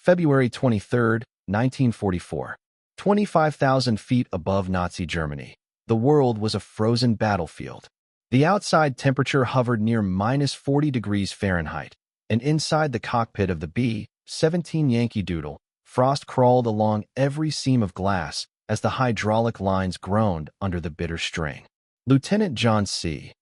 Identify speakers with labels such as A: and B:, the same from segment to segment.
A: February 23, 1944. 25,000 feet above Nazi Germany, the world was a frozen battlefield. The outside temperature hovered near -40 degrees Fahrenheit, and inside the cockpit of the B-17 Yankee Doodle, frost crawled along every seam of glass as the hydraulic lines groaned under the bitter strain. Lieutenant John C.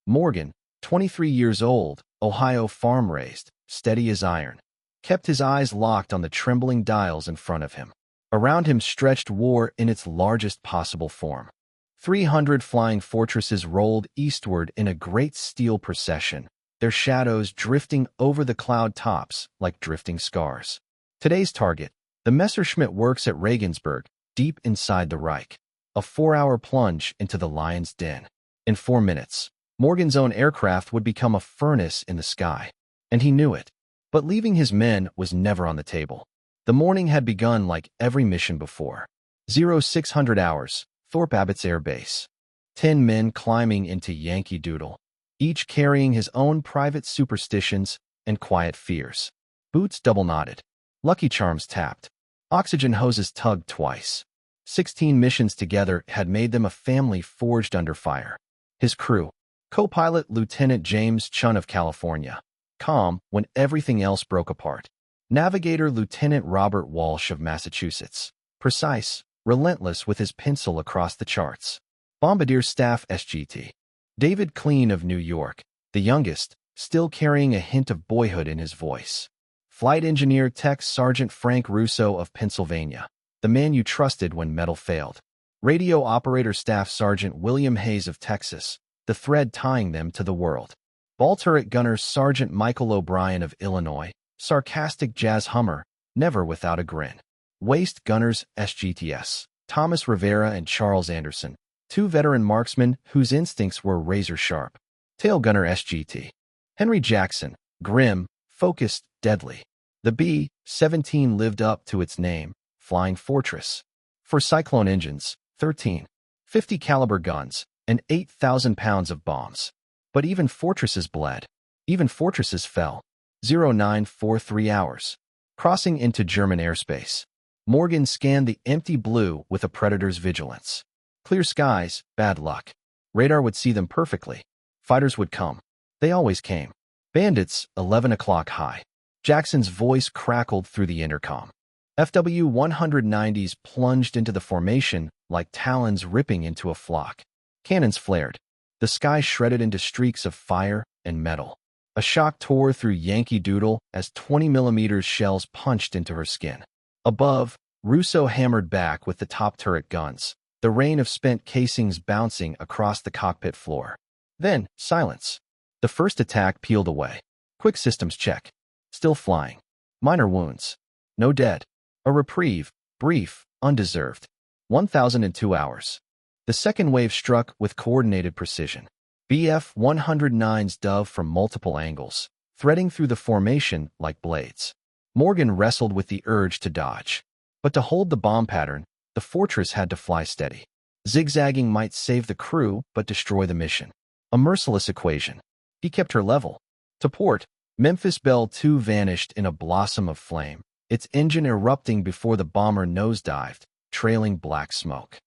A: Morgan, 23 years old, Ohio farm-raised, steady as iron, kept his eyes locked on the trembling dials in front of him. Around him stretched war in its largest possible form. 300 flying fortresses rolled eastward in a great steel procession, their shadows drifting over the cloud tops like drifting scars. Today's target, the Messerschmitt Works at Regensburg, deep inside the Reich. A 4-hour plunge into the lion's den. In 4 minutes, Morgan's own aircraft would become a furnace in the sky. And he knew it. But leaving his men was never on the table. The morning had begun like every mission before. 0600 hours, Thorpe Abbotts Air Base. 10 men climbing into Yankee Doodle, each carrying his own private superstitions and quiet fears. Boots double-knotted. Lucky Charms tapped. Oxygen hoses tugged twice. 16 missions together had made them a family forged under fire. His crew, co-pilot Lieutenant James Chun of California, calm when everything else broke apart. Navigator Lieutenant Robert Walsh of Massachusetts, precise, relentless with his pencil across the charts. Bombardier Staff SGT. David Clean of New York, the youngest, still carrying a hint of boyhood in his voice. Flight Engineer Tech Sergeant Frank Russo of Pennsylvania, the man you trusted when metal failed. Radio Operator Staff Sergeant William Hayes of Texas, the thread tying them to the world. Ball Turret Gunner Sergeant Michael O'Brien of Illinois, sarcastic jazz hummer, never without a grin. Waist Gunners SGTS, Thomas Rivera and Charles Anderson, 2 veteran marksmen whose instincts were razor-sharp. Tail Gunner SGT, Henry Jackson, grim, focused, deadly. The B-17 lived up to its name, Flying Fortress. For Cyclone engines, 13, 50 caliber guns, and 8,000 pounds of bombs. But even fortresses bled. Even fortresses fell. 0943 hours. Crossing into German airspace. Morgan scanned the empty blue with a predator's vigilance. Clear skies, bad luck. Radar would see them perfectly. Fighters would come. They always came. Bandits, 11 o'clock high. Jackson's voice crackled through the intercom. FW-190s plunged into the formation like talons ripping into a flock. Cannons flared. The sky shredded into streaks of fire and metal. A shock tore through Yankee Doodle as 20mm shells punched into her skin. Above, Russo hammered back with the top turret guns, the rain of spent casings bouncing across the cockpit floor. Then, silence. The first attack peeled away. Quick systems check. Still flying. Minor wounds. No dead. A reprieve, brief, undeserved. 1,002 hours. The second wave struck with coordinated precision. BF-109s dove from multiple angles, threading through the formation like blades. Morgan wrestled with the urge to dodge. But to hold the bomb pattern, the fortress had to fly steady. Zigzagging might save the crew, but destroy the mission. A merciless equation. He kept her level. To port, Memphis Belle II vanished in a blossom of flame, its engine erupting before the bomber nosedived, trailing black smoke.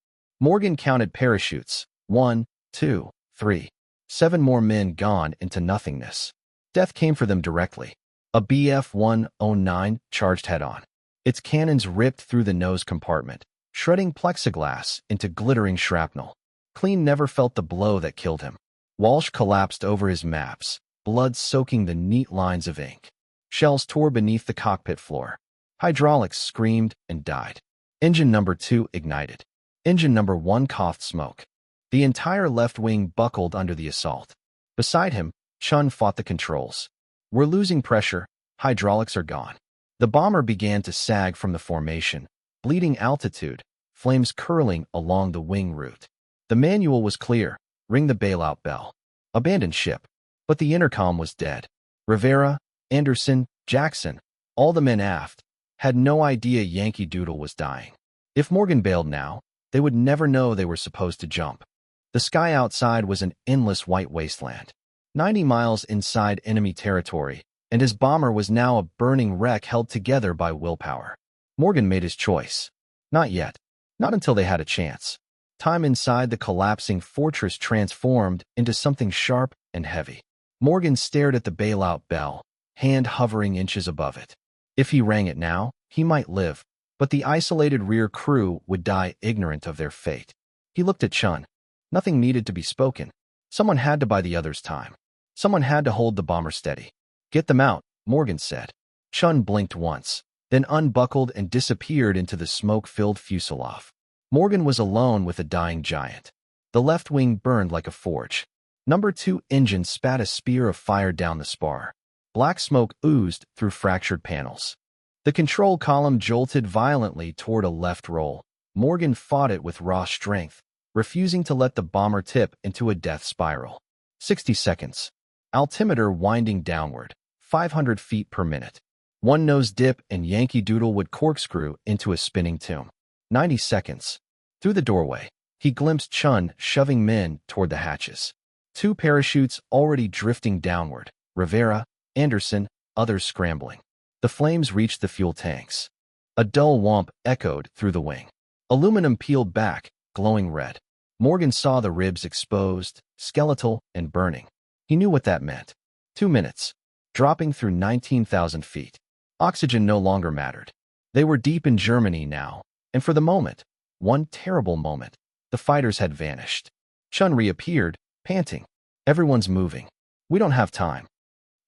A: Morgan counted parachutes. 1, 2, 3. 7 more men gone into nothingness. Death came for them directly. A BF-109 charged head-on. Its cannons ripped through the nose compartment, shredding plexiglass into glittering shrapnel. Clean never felt the blow that killed him. Walsh collapsed over his maps, blood soaking the neat lines of ink. Shells tore beneath the cockpit floor. Hydraulics screamed and died. Engine number 2 ignited. Engine number 1 coughed smoke. The entire left wing buckled under the assault. Beside him, Chun fought the controls. We're losing pressure. Hydraulics are gone. The bomber began to sag from the formation, bleeding altitude, flames curling along the wing route. The manual was clear. Ring the bailout bell. Abandon ship. But the intercom was dead. Rivera, Anderson, Jackson, all the men aft, had no idea Yankee Doodle was dying. If Morgan bailed now, they would never know they were supposed to jump. The sky outside was an endless white wasteland. 90 miles inside enemy territory, and his bomber was now a burning wreck held together by willpower. Morgan made his choice. Not yet. Not until they had a chance. Time inside the collapsing fortress transformed into something sharp and heavy. Morgan stared at the bailout bell, hand hovering inches above it. If he rang it now, he might live, but the isolated rear crew would die ignorant of their fate. He looked at Chun. Nothing needed to be spoken. Someone had to buy the others time. Someone had to hold the bomber steady. Get them out, Morgan said. Chun blinked once, then unbuckled and disappeared into the smoke-filled fuselage. Morgan was alone with a dying giant. The left wing burned like a forge. Number 2 engine spat a spear of fire down the spar. Black smoke oozed through fractured panels. The control column jolted violently toward a left roll. Morgan fought it with raw strength, refusing to let the bomber tip into a death spiral. 60 seconds. Altimeter winding downward, 500 feet per minute. One nose dip and Yankee Doodle would corkscrew into a spinning tomb. 90 seconds. Through the doorway, he glimpsed Chun shoving men toward the hatches. 2 parachutes already drifting downward. Rivera, Anderson, others scrambling. The flames reached the fuel tanks. A dull whomp echoed through the wing. Aluminum peeled back, glowing red. Morgan saw the ribs exposed, skeletal and burning. He knew what that meant. 2 minutes. Dropping through 19,000 feet. Oxygen no longer mattered. They were deep in Germany now, and for the moment, one terrible moment, the fighters had vanished. Chun reappeared, panting. Everyone's moving. We don't have time.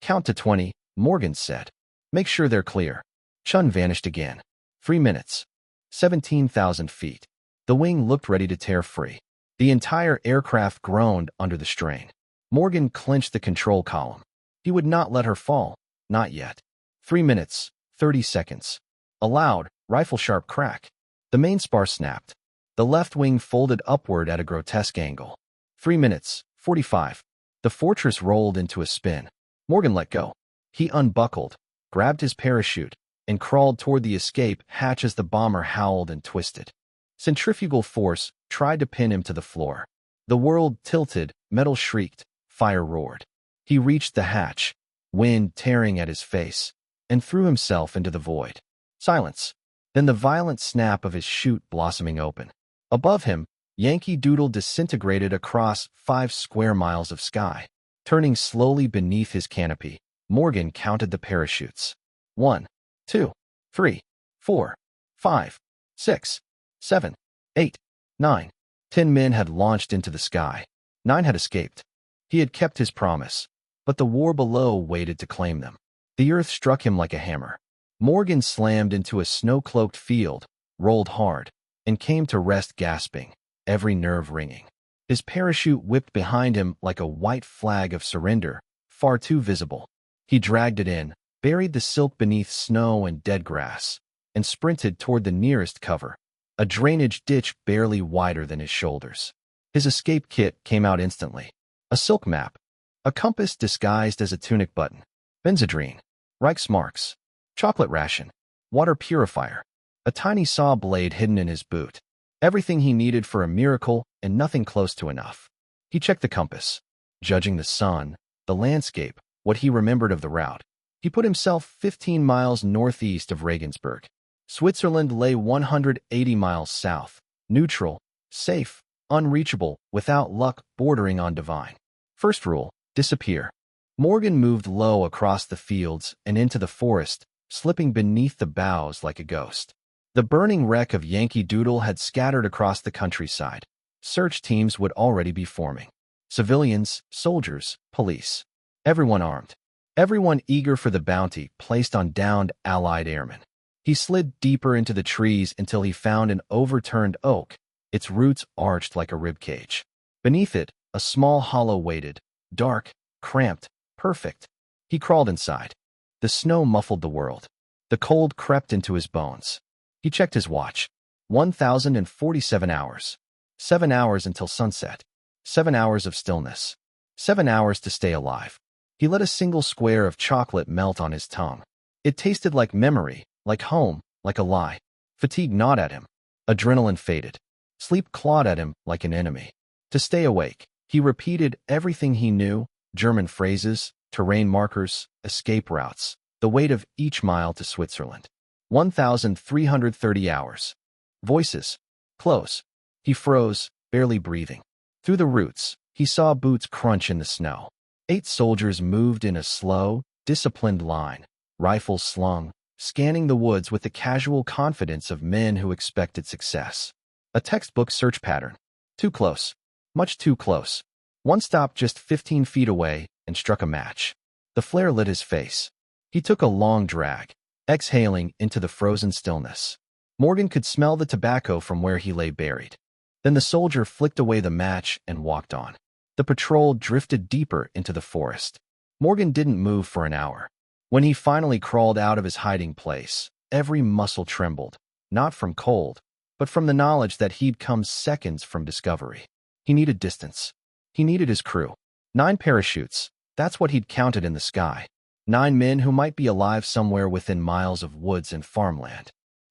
A: Count to 20, Morgan said. Make sure they're clear. Chun vanished again. 3 minutes. 17,000 feet. The wing looked ready to tear free. The entire aircraft groaned under the strain. Morgan clenched the control column. He would not let her fall. Not yet. 3 minutes, 30 seconds. A loud, rifle-sharp crack. The main spar snapped. The left wing folded upward at a grotesque angle. 3 minutes, 45. The fortress rolled into a spin. Morgan let go. He unbuckled, grabbed his parachute, and crawled toward the escape hatch as the bomber howled and twisted. Centrifugal force tried to pin him to the floor. The world tilted, metal shrieked, fire roared. He reached the hatch, wind tearing at his face, and threw himself into the void. Silence. Then the violent snap of his chute blossoming open. Above him, Yankee Doodle disintegrated across 5 square miles of sky. Turning slowly beneath his canopy, Morgan counted the parachutes. 1, 2, 3, 4, 5, 6, 7, 8, 9. 10 men had launched into the sky. 9 had escaped. He had kept his promise, but the war below waited to claim them. The earth struck him like a hammer. Morgan slammed into a snow-cloaked field, rolled hard, and came to rest gasping, every nerve ringing. His parachute whipped behind him like a white flag of surrender, far too visible. He dragged it in, buried the silk beneath snow and dead grass, and sprinted toward the nearest cover, a drainage ditch barely wider than his shoulders. His escape kit came out instantly. A silk map, a compass disguised as a tunic button, Benzodrine, Reichsmarks, chocolate ration, water purifier, a tiny saw blade hidden in his boot. Everything he needed for a miracle and nothing close to enough. He checked the compass, judging the sun, the landscape, what he remembered of the route. He put himself 15 miles northeast of Regensburg. Switzerland lay 180 miles south, neutral, safe, unreachable, without luck, bordering on divine. First rule, disappear. Morgan moved low across the fields and into the forest, slipping beneath the boughs like a ghost. The burning wreck of Yankee Doodle had scattered across the countryside. Search teams would already be forming. Civilians, soldiers, police. Everyone armed. Everyone eager for the bounty placed on downed Allied airmen. He slid deeper into the trees until he found an overturned oak, its roots arched like a ribcage. Beneath it, a small hollow waited, dark, cramped, perfect. He crawled inside. The snow muffled the world. The cold crept into his bones. He checked his watch. 1,047 hours. 7 hours until sunset. 7 hours of stillness. 7 hours to stay alive. He let a single square of chocolate melt on his tongue. It tasted like memory, like home, like a lie. Fatigue gnawed at him. Adrenaline faded. Sleep clawed at him like an enemy. To stay awake, he repeated everything he knew, German phrases, terrain markers, escape routes, the weight of each mile to Switzerland. 1,330 hours. Voices. Close. He froze, barely breathing. Through the roots, he saw boots crunch in the snow. 8 soldiers moved in a slow, disciplined line, rifles slung, scanning the woods with the casual confidence of men who expected success. A textbook search pattern. Too close. Much too close. One stopped just 15 feet away and struck a match. The flare lit his face. He took a long drag, exhaling into the frozen stillness. Morgan could smell the tobacco from where he lay buried. Then the soldier flicked away the match and walked on. The patrol drifted deeper into the forest. Morgan didn't move for an hour. When he finally crawled out of his hiding place, every muscle trembled, not from cold, but from the knowledge that he'd come seconds from discovery. He needed distance. He needed his crew. 9 parachutes. That's what he'd counted in the sky. 9 men who might be alive somewhere within miles of woods and farmland.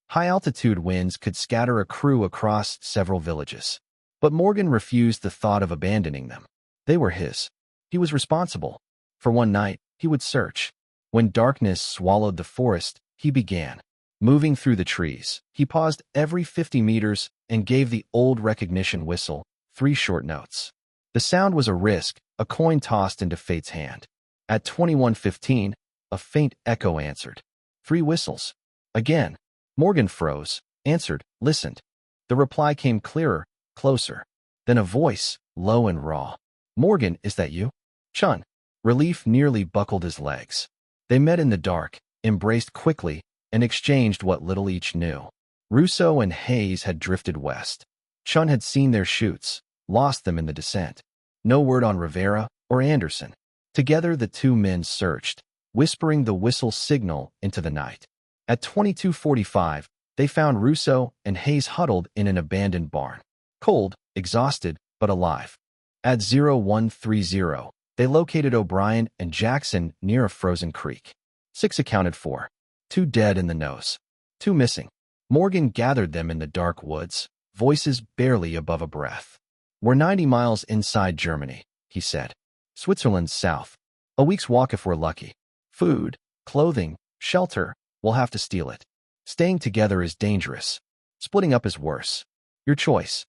A: High-altitude winds could scatter a crew across several villages. But Morgan refused the thought of abandoning them. They were his. He was responsible. For one night, he would search. When darkness swallowed the forest, he began. Moving through the trees, he paused every 50 meters and gave the old recognition whistle, 3 short notes. The sound was a risk, a coin tossed into fate's hand. At 21:15, a faint echo answered. 3 whistles. Again. Morgan froze, answered, listened. The reply came clearer, closer. Then a voice, low and raw. Morgan, is that you? Chun. Relief nearly buckled his legs. They met in the dark, embraced quickly, and exchanged what little each knew. Russo and Hayes had drifted west. Chun had seen their chutes, lost them in the descent. No word on Rivera or Anderson. Together the 2 men searched, whispering the whistle signal into the night. At 22:45, they found Russo and Hayes huddled in an abandoned barn. Cold, exhausted, but alive. At 0130, they located O'Brien and Jackson near a frozen creek. 6 accounted for. 2 dead in the nose. 2 missing. Morgan gathered them in the dark woods, voices barely above a breath. We're 90 miles inside Germany, he said. Switzerland's south. A week's walk if we're lucky. Food, clothing, shelter, we'll have to steal it. Staying together is dangerous. Splitting up is worse. Your choice.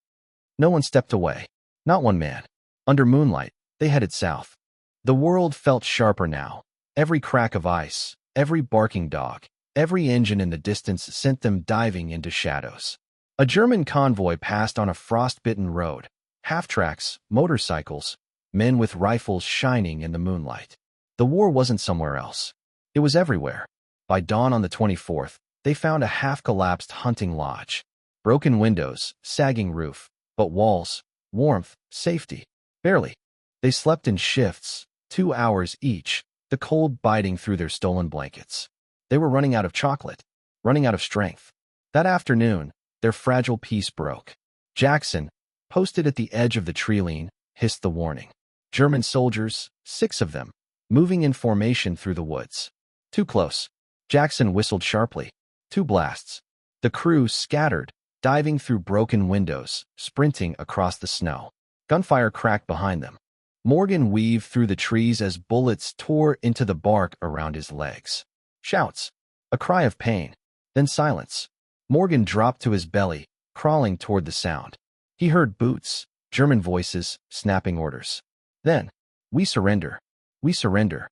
A: No one stepped away. Not one man. Under moonlight, they headed south. The world felt sharper now. Every crack of ice, every barking dog, every engine in the distance sent them diving into shadows. A German convoy passed on a frost-bitten road. Half-tracks, motorcycles, men with rifles shining in the moonlight. The war wasn't somewhere else. It was everywhere. By dawn on the 24th, they found a half-collapsed hunting lodge. Broken windows, sagging roof, but walls, warmth, safety. Barely. They slept in shifts, 2 hours each, the cold biting through their stolen blankets. They were running out of chocolate, running out of strength. That afternoon, their fragile peace broke. Jackson, posted at the edge of the tree-line, hissed the warning. German soldiers, 6 of them, moving in formation through the woods. Too close. Jackson whistled sharply. 2 blasts. The crew scattered, diving through broken windows, sprinting across the snow. Gunfire cracked behind them. Morgan weaved through the trees as bullets tore into the bark around his legs. Shouts. A cry of pain. Then silence. Morgan dropped to his belly, crawling toward the sound. He heard boots, German voices, snapping orders. Then, we surrender. We surrender.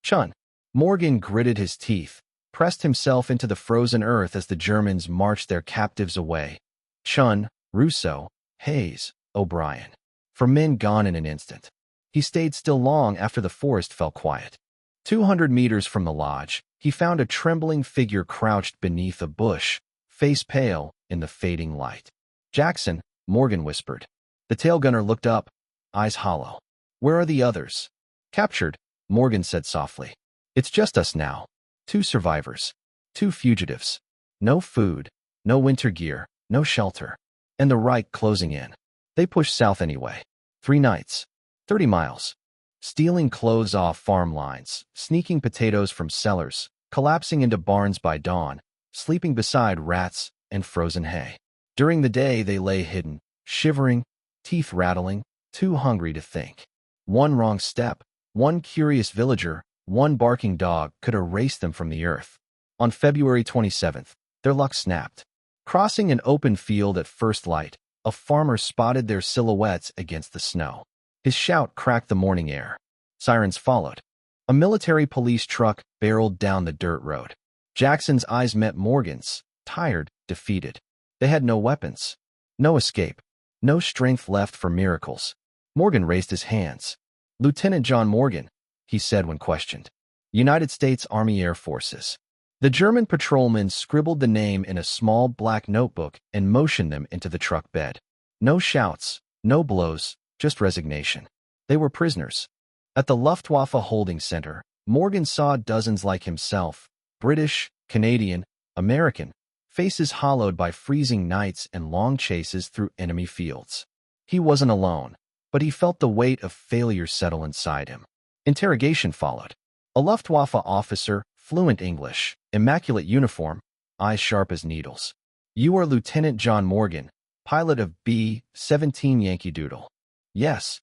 A: Chun. Morgan gritted his teeth, pressed himself into the frozen earth as the Germans marched their captives away. Chun, Russo, Hayes, O'Brien. For men gone in an instant. He stayed still long after the forest fell quiet. 200 meters from the lodge, he found a trembling figure crouched beneath a bush, face pale in the fading light. Jackson, Morgan whispered. The tail gunner looked up, eyes hollow. Where are the others? Captured, Morgan said softly. It's just us now. 2 survivors. 2 fugitives. No food, no winter gear, no shelter. And the Reich closing in. They pushed south anyway. 3 nights. 30 miles. Stealing clothes off farm lines, sneaking potatoes from cellars, collapsing into barns by dawn, sleeping beside rats and frozen hay. During the day they lay hidden, shivering, teeth rattling, too hungry to think. One wrong step, One curious villager, one barking dog could erase them from the earth. On February 27th, their luck snapped. Crossing an open field at first light, a farmer spotted their silhouettes against the snow. His shout cracked the morning air. Sirens followed. A military police truck barreled down the dirt road. Jackson's eyes met Morgan's, tired, defeated. They had no weapons, no escape, no strength left for miracles. Morgan raised his hands. "Lieutenant John Morgan," he said when questioned. "United States Army Air Forces." The German patrolman scribbled the name in a small black notebook and motioned them into the truck bed. No shouts, no blows, just resignation. They were prisoners. At the Luftwaffe Holding Center, Morgan saw dozens like himself, British, Canadian, American, faces hollowed by freezing nights and long chases through enemy fields. He wasn't alone, but he felt the weight of failure settle inside him. Interrogation followed. A Luftwaffe officer, fluent English, immaculate uniform, eyes sharp as needles. "You are Lieutenant John Morgan, pilot of B-17 Yankee Doodle." "Yes."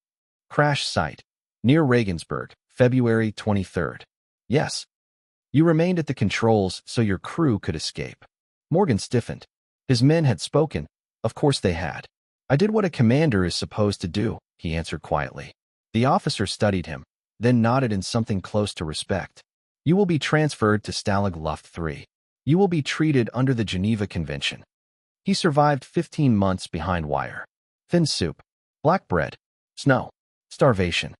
A: "Crash site. Near Regensburg, February 23rd. "Yes." "You remained at the controls so your crew could escape." Morgan stiffened. His men had spoken. Of course they had. "I did what a commander is supposed to do," he answered quietly. The officer studied him, then nodded in something close to respect. "You will be transferred to Stalag Luft 3. You will be treated under the Geneva Convention." He survived 15 months behind wire. Thin soup, black bread, snow, starvation.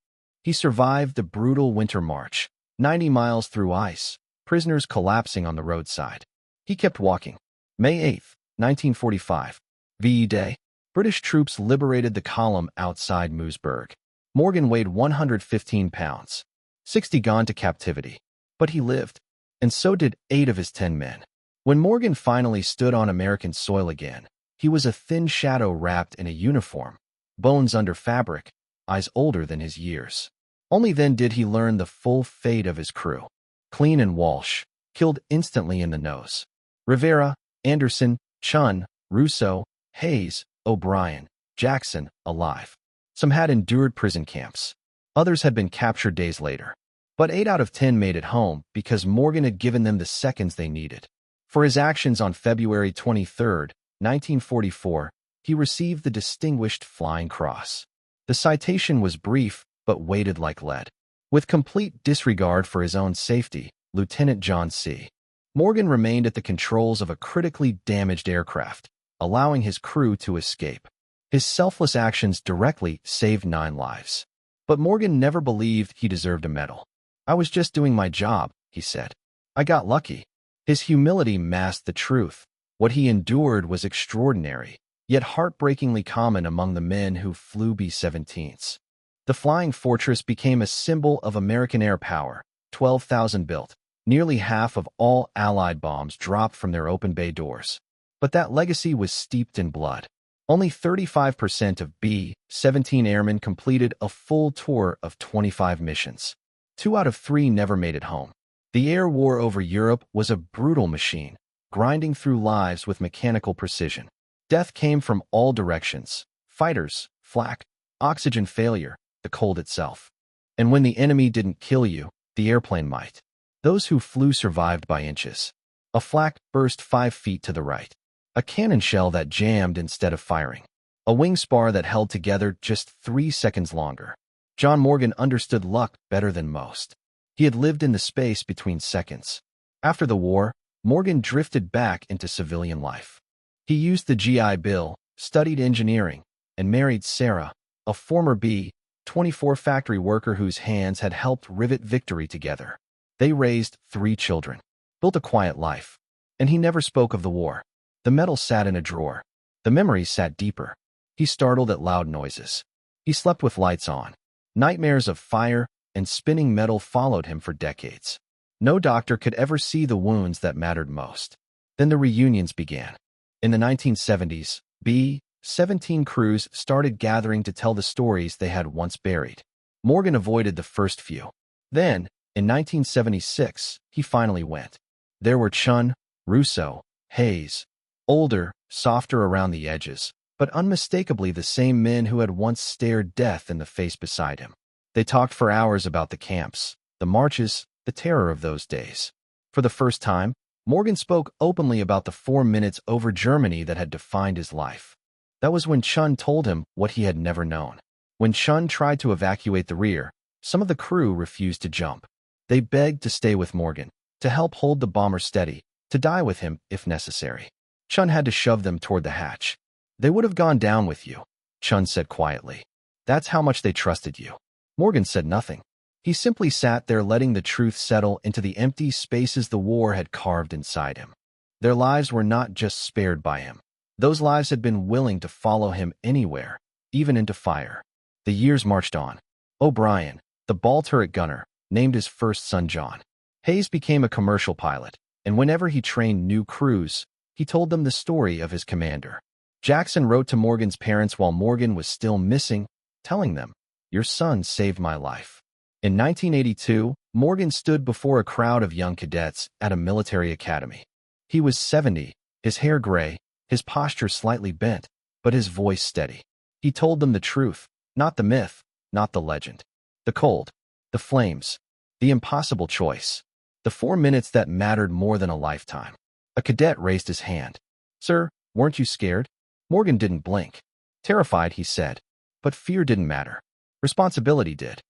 A: He survived the brutal winter march, 90 miles through ice, prisoners collapsing on the roadside. He kept walking. May 8, 1945. VE Day. British troops liberated the column outside Moosburg. Morgan weighed 115 pounds. 60 gone to captivity. But he lived, and so did 8 of his 10 men. When Morgan finally stood on American soil again, he was a thin shadow wrapped in a uniform, bones under fabric, eyes older than his years. Only then did he learn the full fate of his crew. Clean and Walsh, killed instantly in the nose. Rivera, Anderson, Chun, Russo, Hayes, O'Brien, Jackson, alive. Some had endured prison camps. Others had been captured days later. But 8 out of 10 made it home because Morgan had given them the seconds they needed. For his actions on February 23, 1944, he received the Distinguished Flying Cross. The citation was brief, but weighted like lead. With complete disregard for his own safety, Lieutenant John C. Morgan remained at the controls of a critically damaged aircraft, allowing his crew to escape. His selfless actions directly saved 9 lives. But Morgan never believed he deserved a medal. "I was just doing my job," he said. "I got lucky." His humility masked the truth. What he endured was extraordinary, yet heartbreakingly common among the men who flew B-17s. The Flying Fortress became a symbol of American air power, 12,000 built. Nearly half of all Allied bombs dropped from their open bay doors. But that legacy was steeped in blood. Only 35% of B-17 airmen completed a full tour of 25 missions. 2 out of 3 never made it home. The air war over Europe was a brutal machine, grinding through lives with mechanical precision. Death came from all directions: fighters, flak, oxygen failure, the cold itself. And when the enemy didn't kill you, the airplane might. Those who flew survived by inches. A flak burst 5 feet to the right. A cannon shell that jammed instead of firing. A wing spar that held together just 3 seconds longer. John Morgan understood luck better than most. He had lived in the space between seconds. After the war, Morgan drifted back into civilian life. He used the GI Bill, studied engineering, and married Sarah, a former B-24 factory worker whose hands had helped rivet victory together. They raised 3 children, built a quiet life, and he never spoke of the war. The medal sat in a drawer. The memories sat deeper. He startled at loud noises. He slept with lights on. Nightmares of fire and spinning metal followed him for decades. No doctor could ever see the wounds that mattered most. Then the reunions began. In the 1970s, B-17 crews started gathering to tell the stories they had once buried. Morgan avoided the first few. Then, in 1976, he finally went. There were Chun, Russo, Hayes. Older, softer around the edges, but unmistakably the same men who had once stared death in the face beside him. They talked for hours about the camps, the marches, the terror of those days. For the first time, Morgan spoke openly about the 4 minutes over Germany that had defined his life. That was when Chun told him what he had never known. When Chun tried to evacuate the rear, some of the crew refused to jump. They begged to stay with Morgan, to help hold the bomber steady, to die with him if necessary. Chun had to shove them toward the hatch. They would have gone down with you, Chun said quietly. That's how much they trusted you. Morgan said nothing. He simply sat there letting the truth settle into the empty spaces the war had carved inside him. Their lives were not just spared by him. Those lives had been willing to follow him anywhere, even into fire. The years marched on. O'Brien, the ball turret gunner, named his first son John. Hayes became a commercial pilot, and whenever he trained new crews, he told them the story of his commander. Jackson wrote to Morgan's parents while Morgan was still missing, telling them, "Your son saved my life." In 1982, Morgan stood before a crowd of young cadets at a military academy. He was 70, his hair gray, his posture slightly bent, but his voice steady. He told them the truth, not the myth, not the legend. The cold, the flames, the impossible choice. The 4 minutes that mattered more than a lifetime. A cadet raised his hand. "Sir, weren't you scared?" Morgan didn't blink. Terrified, he said. But fear didn't matter. Responsibility did.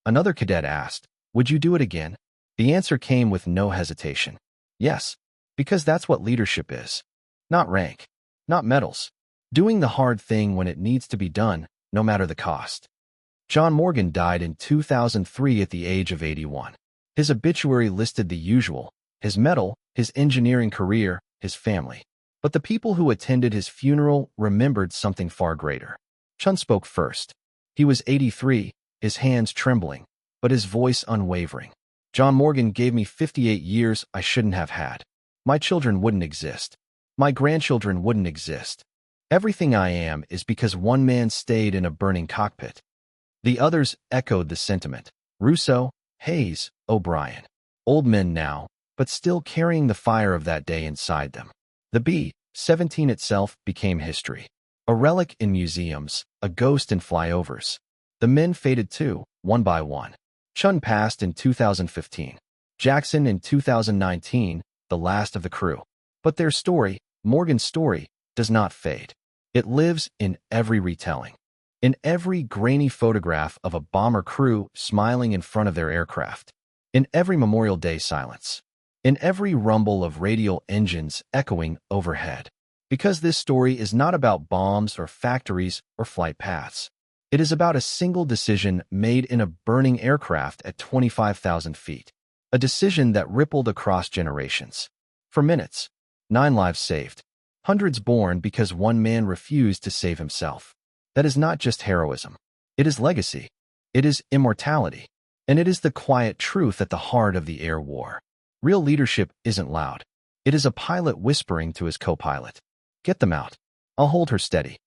A: Another cadet asked, "Would you do it again?" The answer came with no hesitation. Yes, because that's what leadership is. Not rank, not medals. Doing the hard thing when it needs to be done, no matter the cost. John Morgan died in 2003 at the age of 81. His obituary listed the usual: his medal, his engineering career, his family. But the people who attended his funeral remembered something far greater. Chun spoke first. He was 83, his hands trembling, but his voice unwavering. "John Morgan gave me 58 years I shouldn't have had. My children wouldn't exist. My grandchildren wouldn't exist. Everything I am is because one man stayed in a burning cockpit." The others echoed the sentiment. Russo, Hayes, O'Brien. Old men now, but still carrying the fire of that day inside them. The B-17 itself became history. A relic in museums, a ghost in flyovers. The men faded too, one by one. Chun passed in 2015. Jackson in 2019, the last of the crew. But their story, Morgan's story, does not fade. It lives in every retelling. In every grainy photograph of a bomber crew smiling in front of their aircraft. In every Memorial Day silence. In every rumble of radial engines echoing overhead. Because this story is not about bombs or factories or flight paths. It is about a single decision made in a burning aircraft at 25,000 feet. A decision that rippled across generations. For minutes, 9 lives saved. Hundreds born because one man refused to save himself. That is not just heroism. It is legacy. It is immortality. And it is the quiet truth at the heart of the air war. Real leadership isn't loud. It is a pilot whispering to his co-pilot. "Get them out. I'll hold her steady."